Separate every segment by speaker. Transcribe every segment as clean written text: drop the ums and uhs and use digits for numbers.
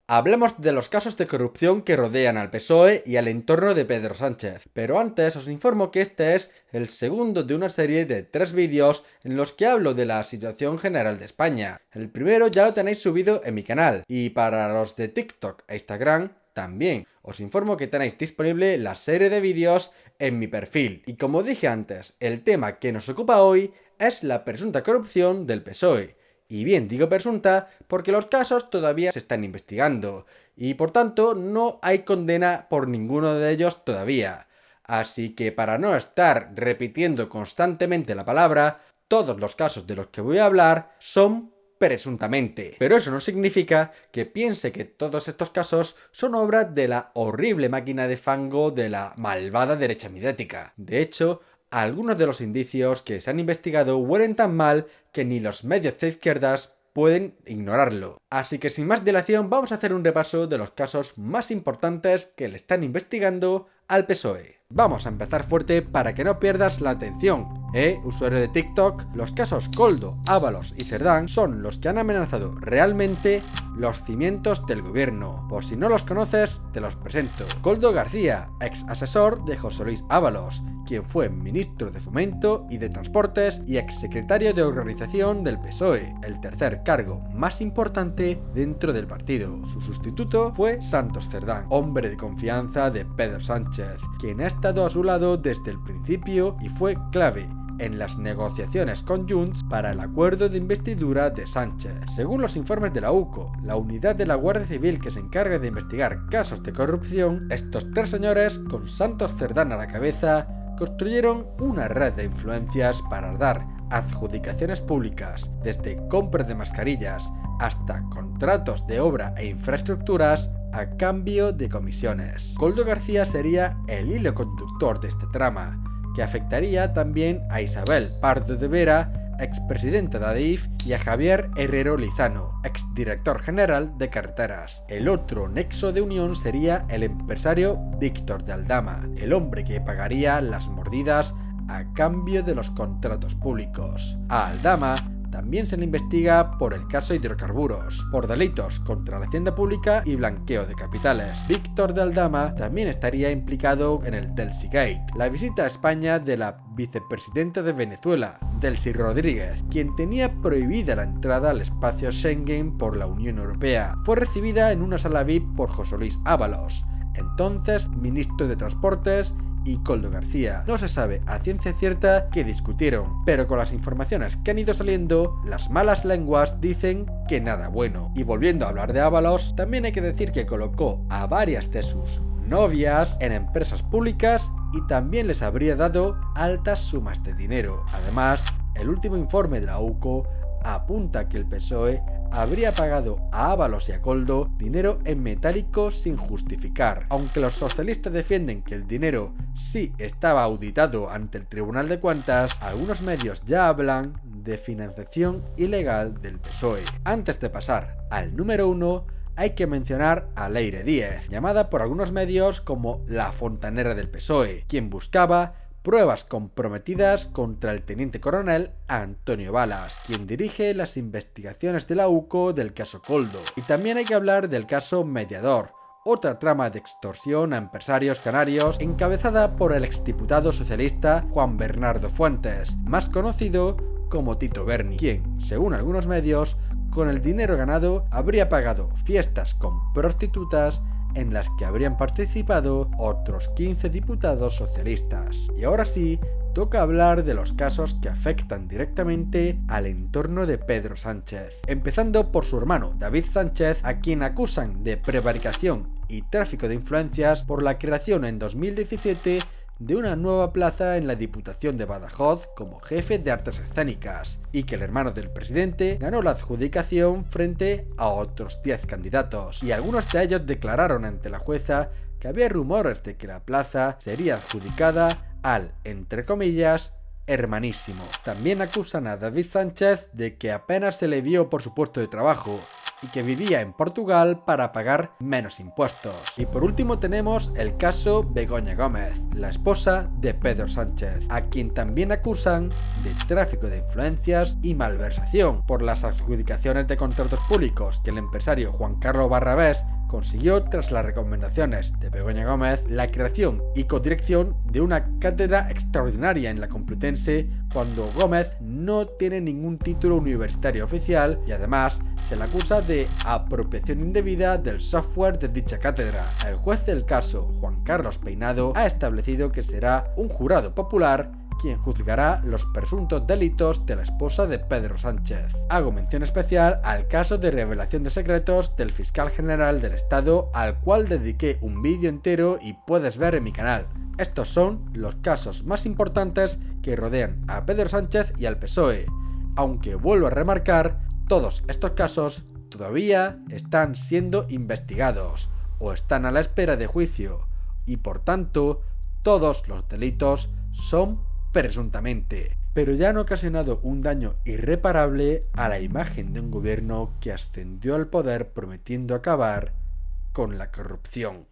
Speaker 1: Hablemos de los casos de corrupción que rodean al PSOE y al entorno de Pedro Sánchez, pero antes os informo que este es el segundo de una serie de 3 vídeos en los que hablo de la situación general de España. El primero ya lo tenéis subido en mi canal, y para los de TikTok e Instagram también. Os informo que tenéis disponible la serie de vídeos en mi perfil. Y como dije antes, el tema que nos ocupa hoy es la presunta corrupción del PSOE. Y bien, digo presunta porque los casos todavía se están investigando y por tanto no hay condena por ninguno de ellos todavía. Así que para no estar repitiendo constantemente la palabra, todos los casos de los que voy a hablar son presuntamente. Pero eso no significa que piense que todos estos casos son obra de la horrible máquina de fango de la malvada derecha mediática. De hecho, algunos de los indicios que se han investigado huelen tan mal que ni los medios de izquierdas pueden ignorarlo. Así que sin más dilación vamos a hacer un repaso de los casos más importantes que le están investigando al PSOE. Vamos a empezar fuerte para que no pierdas la atención. Usuario de TikTok, los casos Koldo, Ábalos y Cerdán son los que han amenazado realmente los cimientos del gobierno. Por si no los conoces, te los presento. Koldo García, ex asesor de José Luis Ábalos, quien fue ministro de Fomento y de Transportes y exsecretario de Organización del PSOE, el tercer cargo más importante dentro del partido. Su sustituto fue Santos Cerdán, hombre de confianza de Pedro Sánchez, quien ha estado a su lado desde el principio y fue clave en las negociaciones con Junts para el acuerdo de investidura de Sánchez. Según los informes de la UCO, la unidad de la Guardia Civil que se encarga de investigar casos de corrupción, estos 3 señores, con Santos Cerdán a la cabeza, construyeron una red de influencias para dar adjudicaciones públicas, desde compras de mascarillas hasta contratos de obra e infraestructuras a cambio de comisiones. Koldo García sería el hilo conductor de esta trama, que afectaría también a Isabel Pardo de Vera, expresidenta de Adif, y a Javier Herrero Lizano, exdirector general de Carreteras. El otro nexo de unión sería el empresario Víctor de Aldama, el hombre que pagaría las mordidas a cambio de los contratos públicos. A Aldama también se le investiga por el caso hidrocarburos, por delitos contra la hacienda pública y blanqueo de capitales. Víctor de Aldama también estaría implicado en el Delcy Gate, la visita a España de la vicepresidenta de Venezuela, Delcy Rodríguez, quien tenía prohibida la entrada al espacio Schengen por la Unión Europea. Fue recibida en una sala VIP por José Luis Ábalos, entonces ministro de Transportes, y Koldo García. No se sabe a ciencia cierta qué discutieron, pero con las informaciones que han ido saliendo, las malas lenguas dicen que nada bueno. Y volviendo a hablar de Ábalos, también hay que decir que colocó a varias de sus novias en empresas públicas y también les habría dado altas sumas de dinero. Además, el último informe de la UCO apunta que el PSOE habría pagado a Ábalos y a Koldo dinero en metálico sin justificar. Aunque los socialistas defienden que el dinero sí estaba auditado ante el Tribunal de Cuentas, algunos medios ya hablan de financiación ilegal del PSOE. Antes de pasar al número 1, hay que mencionar a Leire Díez, llamada por algunos medios como la fontanera del PSOE, quien buscaba pruebas comprometidas contra el teniente coronel Antonio Balas, quien dirige las investigaciones de la UCO del caso Koldo. Y también hay que hablar del caso Mediador, otra trama de extorsión a empresarios canarios encabezada por el exdiputado socialista Juan Bernardo Fuentes, más conocido como Tito Berni, quien, según algunos medios, con el dinero ganado habría pagado fiestas con prostitutas en las que habrían participado otros 15 diputados socialistas. Y ahora sí, toca hablar de los casos que afectan directamente al entorno de Pedro Sánchez. Empezando por su hermano, David Sánchez, a quien acusan de prevaricación y tráfico de influencias por la creación en 2017 de una nueva plaza en la Diputación de Badajoz como jefe de artes escénicas, y que el hermano del presidente ganó la adjudicación frente a otros 10 candidatos, y algunos de ellos declararon ante la jueza que había rumores de que la plaza sería adjudicada al, entre comillas, hermanísimo. También acusan a David Sánchez de que apenas se le vio por su puesto de trabajo y que vivía en Portugal para pagar menos impuestos. Y por último tenemos el caso Begoña Gómez, la esposa de Pedro Sánchez, a quien también acusan de tráfico de influencias y malversación por las adjudicaciones de contratos públicos que el empresario Juan Carlos Barrabés consiguió tras las recomendaciones de Begoña Gómez la creación y codirección de una cátedra extraordinaria en la Complutense cuando Gómez no tiene ningún título universitario oficial y además se le acusa de apropiación indebida del software de dicha cátedra. El juez del caso, Juan Carlos Peinado, ha establecido que será un jurado popular quien juzgará los presuntos delitos de la esposa de Pedro Sánchez. Hago mención especial al caso de revelación de secretos del fiscal general del Estado, al cual dediqué un vídeo entero y puedes ver en mi canal. Estos son los casos más importantes que rodean a Pedro Sánchez y al PSOE, aunque vuelvo a remarcar, todos estos casos todavía están siendo investigados o están a la espera de juicio y por tanto todos los delitos son presuntamente, pero ya han ocasionado un daño irreparable a la imagen de un gobierno que ascendió al poder prometiendo acabar con la corrupción.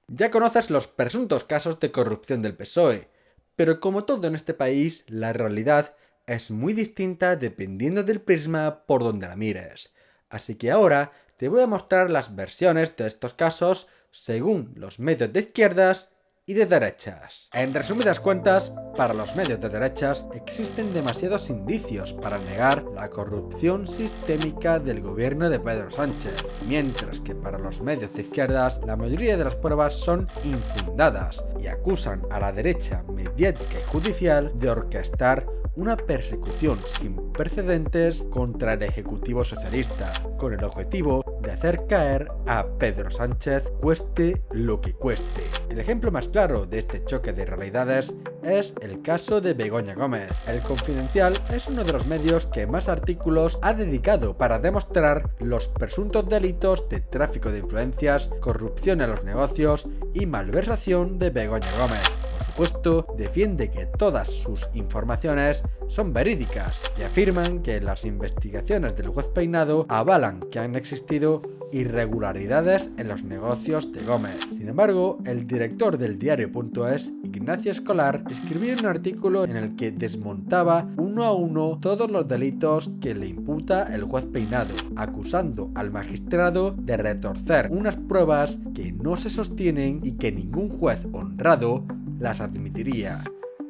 Speaker 1: Ya conoces los presuntos casos de corrupción del PSOE, pero como todo en este país, la realidad es muy distinta dependiendo del prisma por donde la mires. Así que ahora te voy a mostrar las versiones de estos casos según los medios de izquierdas y de derechas. En resumidas cuentas, para los medios de derechas existen demasiados indicios para negar la corrupción sistémica del gobierno de Pedro Sánchez, mientras que para los medios de izquierdas la mayoría de las pruebas son infundadas y acusan a la derecha mediática y judicial de orquestar una persecución sin precedentes contra el Ejecutivo socialista, con el objetivo de hacer caer a Pedro Sánchez cueste lo que cueste. El ejemplo más claro de este choque de realidades es el caso de Begoña Gómez. El Confidencial es uno de los medios que más artículos ha dedicado para demostrar los presuntos delitos de tráfico de influencias, corrupción en los negocios y malversación de Begoña Gómez. Por supuesto, defiende que todas sus informaciones son verídicas y afirman que las investigaciones del juez Peinado avalan que han existido irregularidades en los negocios de Gómez. Sin embargo, el director del diario.es, Ignacio Escolar, escribió un artículo en el que desmontaba uno a uno todos los delitos que le imputa el juez Peinado, acusando al magistrado de retorcer unas pruebas que no se sostienen y que ningún juez honrado las admitiría.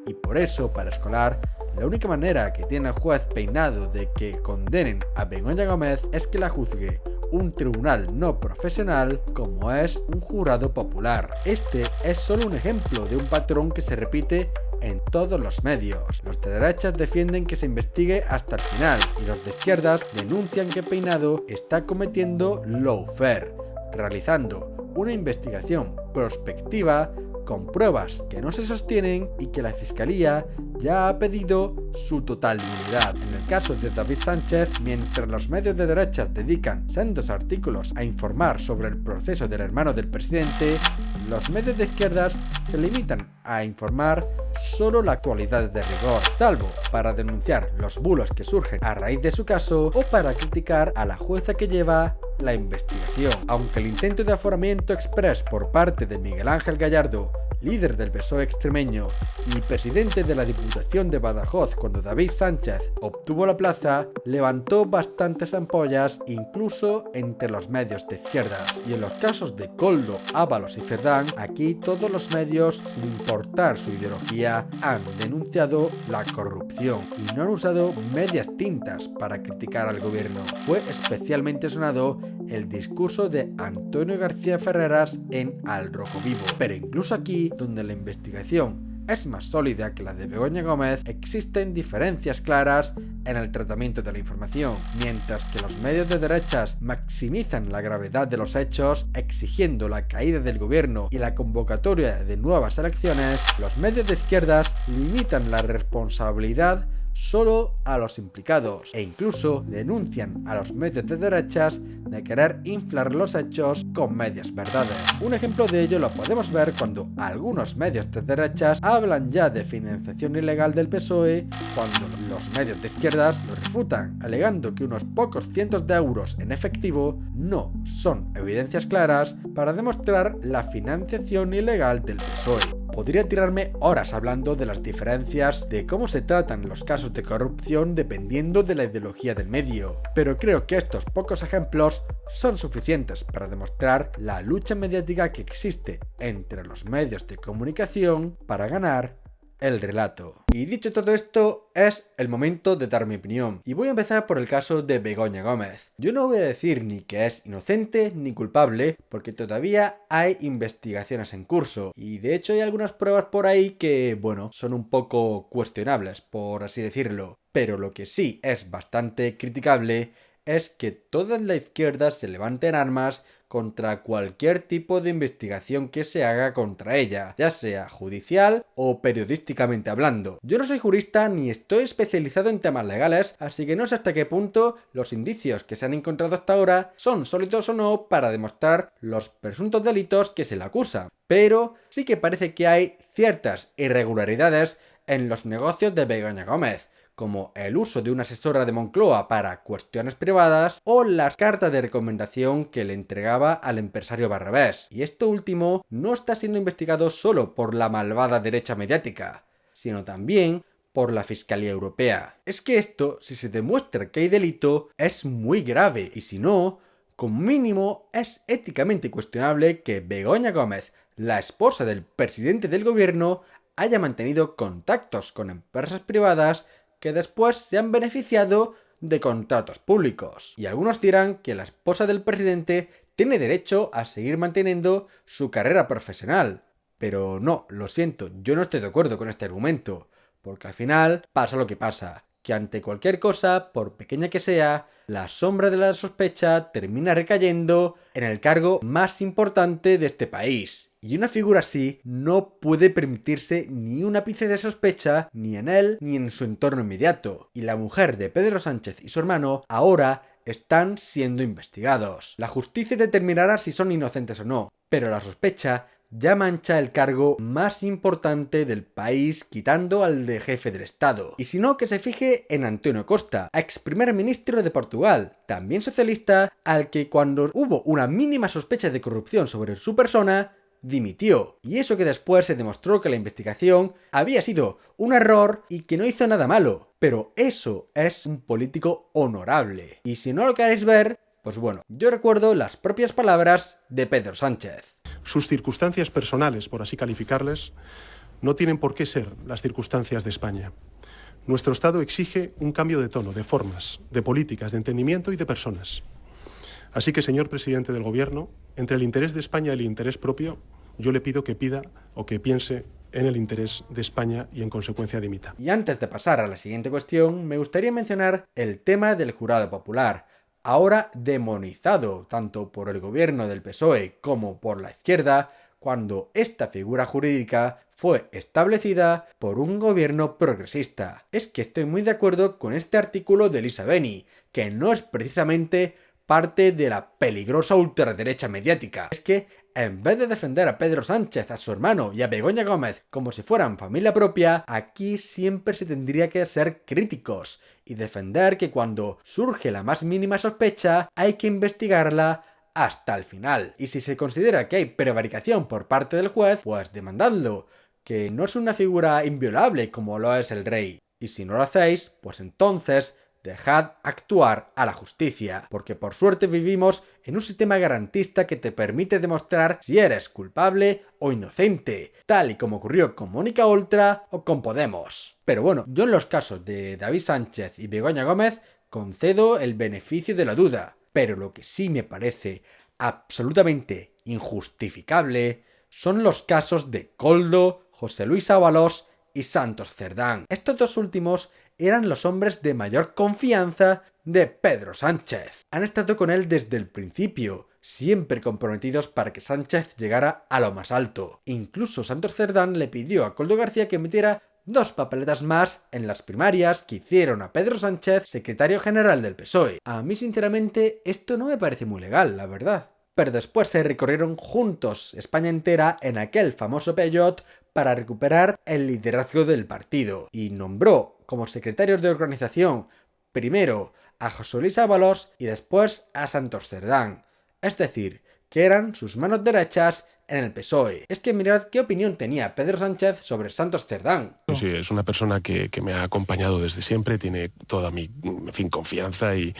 Speaker 1: Y por eso, para Escolar, la única manera que tiene el juez Peinado de que condenen a Begoña Gómez es que la juzgue un tribunal no profesional como es un jurado popular. Este es solo un ejemplo de un patrón que se repite en todos los medios. Los de derechas defienden que se investigue hasta el final y los de izquierdas denuncian que Peinado está cometiendo lawfare, realizando una investigación prospectiva con pruebas que no se sostienen y que la Fiscalía ya ha pedido su total nulidad. En el caso de David Sánchez, mientras los medios de derecha dedican sendos artículos a informar sobre el proceso del hermano del presidente, los medios de izquierdas se limitan a informar solo la actualidad de rigor, salvo para denunciar los bulos que surgen a raíz de su caso o para criticar a la jueza que lleva la investigación. Aunque el intento de aforamiento express por parte de Miguel Ángel Gallardo, líder del PSOE extremeño y presidente de la Diputación de Badajoz cuando David Sánchez obtuvo la plaza, levantó bastantes ampollas incluso entre los medios de izquierdas. Y en los casos de Koldo, Ábalos y Cerdán, aquí todos los medios, sin importar su ideología, han denunciado la corrupción y no han usado medias tintas para criticar al gobierno. Fue especialmente sonado el discurso de Antonio García Ferreras en Al Rojo Vivo. Pero incluso aquí, donde la investigación es más sólida que la de Begoña Gómez, existen diferencias claras en el tratamiento de la información. Mientras que los medios de derechas maximizan la gravedad de los hechos, exigiendo la caída del gobierno y la convocatoria de nuevas elecciones, los medios de izquierdas limitan la responsabilidad solo a los implicados e incluso denuncian a los medios de derechas de querer inflar los hechos con medias verdades. Un ejemplo de ello lo podemos ver cuando algunos medios de derechas hablan ya de financiación ilegal del PSOE, cuando los medios de izquierdas lo refutan, alegando que unos pocos cientos de euros en efectivo no son evidencias claras para demostrar la financiación ilegal del PSOE. Podría tirarme horas hablando de las diferencias de cómo se tratan los casos de corrupción dependiendo de la ideología del medio, pero creo que estos pocos ejemplos son suficientes para demostrar la lucha mediática que existe entre los medios de comunicación para ganar el relato. Y dicho todo esto, es el momento de dar mi opinión. Y voy a empezar por el caso de Begoña Gómez. Yo no voy a decir ni que es inocente ni culpable, porque todavía hay investigaciones en curso. Y de hecho hay algunas pruebas por ahí que, bueno, son un poco cuestionables, por así decirlo. Pero lo que sí es bastante criticable es que toda la izquierda se levante en armas contra cualquier tipo de investigación que se haga contra ella, ya sea judicial o periodísticamente hablando. Yo no soy jurista ni estoy especializado en temas legales, así que no sé hasta qué punto los indicios que se han encontrado hasta ahora son sólidos o no para demostrar los presuntos delitos que se le acusan. Pero sí que parece que hay ciertas irregularidades en los negocios de Begoña Gómez, como el uso de una asesora de Moncloa para cuestiones privadas o las cartas de recomendación que le entregaba al empresario Barrabés. Y esto último no está siendo investigado solo por la malvada derecha mediática, sino también por la Fiscalía Europea. Es que esto, si se demuestra que hay delito, es muy grave, y si no, como mínimo es éticamente cuestionable que Begoña Gómez, la esposa del presidente del gobierno, haya mantenido contactos con empresas privadas que después se han beneficiado de contratos públicos. Y algunos dirán que la esposa del presidente tiene derecho a seguir manteniendo su carrera profesional. Pero no, lo siento, yo no estoy de acuerdo con este argumento, porque al final pasa lo que pasa, que ante cualquier cosa, por pequeña que sea, la sombra de la sospecha termina recayendo en el cargo más importante de este país. Y una figura así no puede permitirse ni un ápice de sospecha ni en él ni en su entorno inmediato. Y la mujer de Pedro Sánchez y su hermano ahora están siendo investigados. La justicia determinará si son inocentes o no, pero la sospecha ya mancha el cargo más importante del país, quitando al de jefe del Estado. Y si no, que se fije en António Costa, ex primer ministro de Portugal, también socialista, al que cuando hubo una mínima sospecha de corrupción sobre su persona, dimitió. Y eso que después se demostró que la investigación había sido un error y que no hizo nada malo. Pero eso es un político honorable. Y si no lo queréis ver, pues bueno, yo recuerdo las propias palabras de Pedro Sánchez.
Speaker 2: Sus circunstancias personales, por así calificarles, no tienen por qué ser las circunstancias de España. Nuestro Estado exige un cambio de tono, de formas, de políticas, de entendimiento y de personas. Así que, señor presidente del Gobierno, entre el interés de España y el interés propio, yo le pido que pida o que piense en el interés de España y en consecuencia dimita.
Speaker 1: Y antes de pasar a la siguiente cuestión, me gustaría mencionar el tema del jurado popular, ahora demonizado tanto por el gobierno del PSOE como por la izquierda, cuando esta figura jurídica fue establecida por un gobierno progresista. Es que estoy muy de acuerdo con este artículo de Elisa Beni, que no es precisamente parte de la peligrosa ultraderecha mediática. Es que en vez de defender a Pedro Sánchez, a su hermano y a Begoña Gómez como si fueran familia propia, aquí siempre se tendría que ser críticos y defender que cuando surge la más mínima sospecha hay que investigarla hasta el final. Y si se considera que hay prevaricación por parte del juez, pues demandadlo, que no es una figura inviolable como lo es el rey. Y si no lo hacéis, pues entonces dejad actuar a la justicia, porque por suerte vivimos en un sistema garantista que te permite demostrar si eres culpable o inocente, tal y como ocurrió con Mónica Oltra o con Podemos. Pero bueno, yo en los casos de David Sánchez y Begoña Gómez concedo el beneficio de la duda, pero lo que sí me parece absolutamente injustificable son los casos de Koldo, José Luis Ábalos y Santos Cerdán. Estos dos últimos eran los hombres de mayor confianza de Pedro Sánchez. Han estado con él desde el principio, siempre comprometidos para que Sánchez llegara a lo más alto. Incluso Santos Cerdán le pidió a Koldo García que metiera 2 papeletas más en las primarias que hicieron a Pedro Sánchez secretario general del PSOE. A mí sinceramente esto no me parece muy legal, la verdad. Pero después se recorrieron juntos España entera en aquel famoso Peugeot para recuperar el liderazgo del partido y nombró como secretario de organización primero a José Luis Ábalos y después a Santos Cerdán, es decir, que eran sus manos derechas en el PSOE. Es que mirad qué opinión tenía Pedro Sánchez sobre Santos Cerdán.
Speaker 2: Sí, es una persona que me ha acompañado desde siempre, tiene toda mi confianza y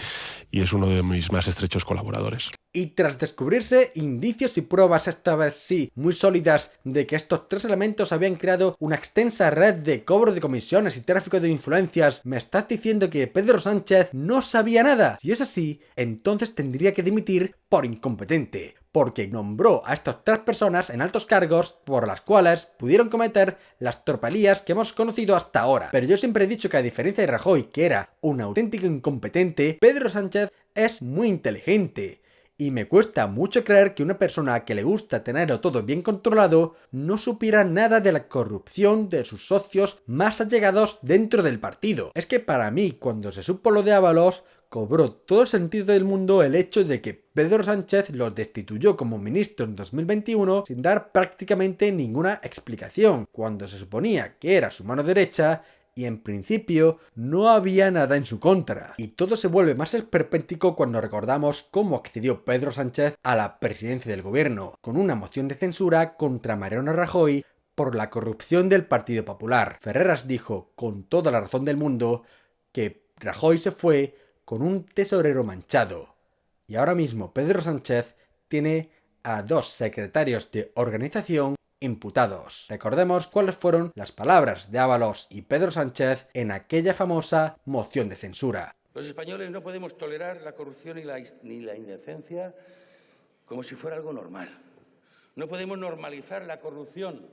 Speaker 2: es uno de mis más estrechos colaboradores.
Speaker 1: Y tras descubrirse indicios y pruebas, esta vez sí, muy sólidas, de que estos 3 elementos habían creado una extensa red de cobro de comisiones y tráfico de influencias, ¿me estás diciendo que Pedro Sánchez no sabía nada? Si es así, entonces tendría que dimitir por incompetente, porque nombró a estas 3 personas en altos cargos por las cuales pudieron cometer las tropelías que hemos conocido hasta ahora. Pero yo siempre he dicho que a diferencia de Rajoy, que era un auténtico incompetente, Pedro Sánchez es muy inteligente. Y me cuesta mucho creer que una persona que le gusta tenerlo todo bien controlado no supiera nada de la corrupción de sus socios más allegados dentro del partido. Es que para mí, cuando se supo lo de Ábalos, cobró todo el sentido del mundo el hecho de que Pedro Sánchez lo destituyó como ministro en 2021 sin dar prácticamente ninguna explicación, cuando se suponía que era su mano derecha y en principio no había nada en su contra. Y todo se vuelve más esperpéntico cuando recordamos cómo accedió Pedro Sánchez a la presidencia del gobierno, con una moción de censura contra Mariano Rajoy por la corrupción del Partido Popular. Ferreras dijo, con toda la razón del mundo, que Rajoy se fue con un tesorero manchado. Y ahora mismo Pedro Sánchez tiene a 2 secretarios de organización imputados. Recordemos cuáles fueron las palabras de Ábalos y Pedro Sánchez en aquella famosa moción de censura.
Speaker 3: Los españoles no podemos tolerar la corrupción ni la indecencia como si fuera algo normal. No podemos normalizar la corrupción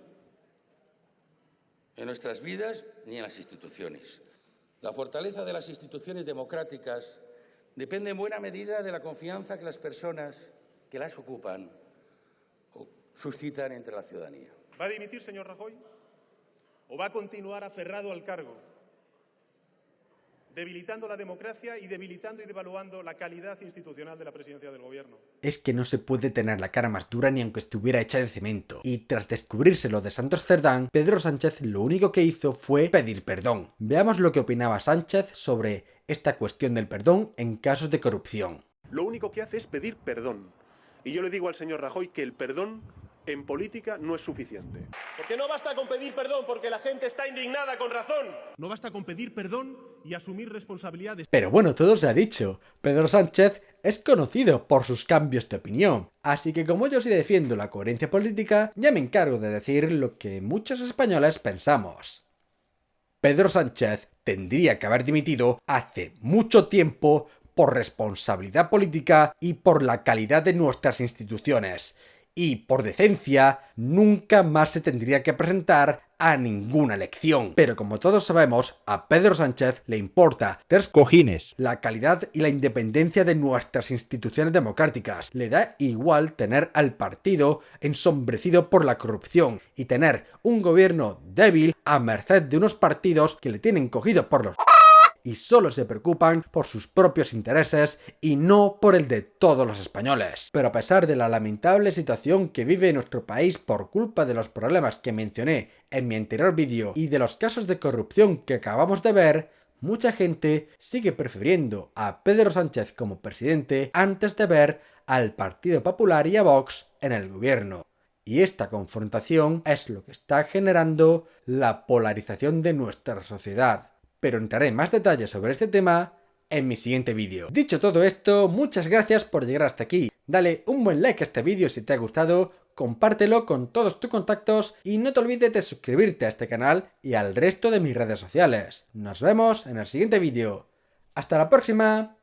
Speaker 3: en nuestras vidas ni en las instituciones. La fortaleza de las instituciones democráticas depende en buena medida de la confianza que las personas que las ocupan suscitan entre la ciudadanía.
Speaker 2: ¿Va a dimitir, señor Rajoy? ¿O va a continuar aferrado al cargo, debilitando la democracia y debilitando y devaluando la calidad institucional de la presidencia del gobierno?
Speaker 1: Es que no se puede tener la cara más dura ni aunque estuviera hecha de cemento. Y tras descubrirse lo de Santos Cerdán, Pedro Sánchez lo único que hizo fue pedir perdón. Veamos lo que opinaba Sánchez sobre esta cuestión del perdón en casos de corrupción.
Speaker 2: Lo único que hace es pedir perdón. Y yo le digo al señor Rajoy que el perdón en política no es suficiente.
Speaker 4: Porque no basta con pedir perdón, porque la gente está indignada con razón.
Speaker 2: No basta con pedir perdón y asumir responsabilidades.
Speaker 1: Pero bueno, todo se ha dicho. Pedro Sánchez es conocido por sus cambios de opinión. Así que como yo sí defiendo la coherencia política, ya me encargo de decir lo que muchos españoles pensamos. Pedro Sánchez tendría que haber dimitido hace mucho tiempo por responsabilidad política y por la calidad de nuestras instituciones. Y por decencia, nunca más se tendría que presentar a ninguna elección. Pero como todos sabemos, a Pedro Sánchez le importa 3 cojines la calidad y la independencia de nuestras instituciones democráticas. Le da igual tener al partido ensombrecido por la corrupción y tener un gobierno débil a merced de unos partidos que le tienen cogido por los y solo se preocupan por sus propios intereses y no por el de todos los españoles. Pero a pesar de la lamentable situación que vive nuestro país por culpa de los problemas que mencioné en mi anterior vídeo y de los casos de corrupción que acabamos de ver, mucha gente sigue prefiriendo a Pedro Sánchez como presidente antes de ver al Partido Popular y a Vox en el gobierno. Y esta confrontación es lo que está generando la polarización de nuestra sociedad. Pero entraré en más detalles sobre este tema en mi siguiente vídeo. Dicho todo esto, muchas gracias por llegar hasta aquí. Dale un buen like a este vídeo si te ha gustado, compártelo con todos tus contactos y no te olvides de suscribirte a este canal y al resto de mis redes sociales. Nos vemos en el siguiente vídeo. ¡Hasta la próxima!